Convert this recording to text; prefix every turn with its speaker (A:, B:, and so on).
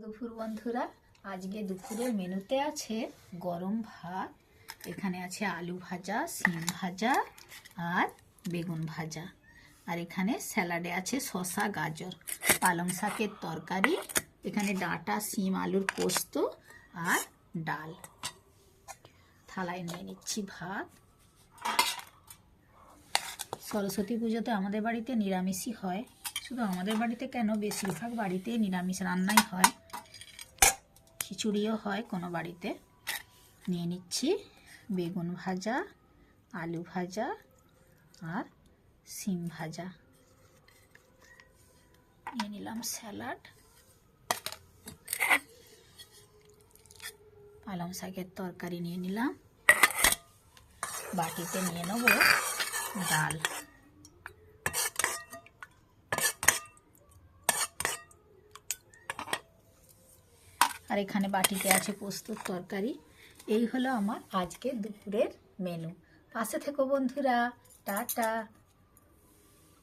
A: দুপুর বন্ধুরা, আজকে দুপুরের মেনুতে আছে গরম ভাত, এখানে আছে আলু ভাজা, সিম ভাজা আর বেগুন ভাজা, আর এখানে স্যালাডে আছে শসা, গাজর, পালং শাকের তরকারি, এখানে ডাঁটা, সিম, আলুর পোস্ত আর ডাল। থালায় নিয়ে নিচ্ছি ভাত। সরস্বতী পুজোতে আমাদের বাড়িতে নিরামিষই হয়। শুধু আমাদের বাড়িতে কেন, বেশিরভাগ বাড়িতে নিরামিষ রান্নাই হয়, খিচুড়িও হয় কোনো বাড়িতে। নিয়ে নিচ্ছি বেগুন ভাজা, আলু ভাজা আর সিম ভাজা। নিয়ে নিলাম স্যালাড, পালং শাকের তরকারি নিয়ে নিলাম। বাটিতে নিয়ে নেব ডাল। আর এখানে বাটিতে আছে পোস্তর তরকারি। এই হলো আমার আজকের দুপুরের মেনু। পাশে থেকো বন্ধুরা, টাটা।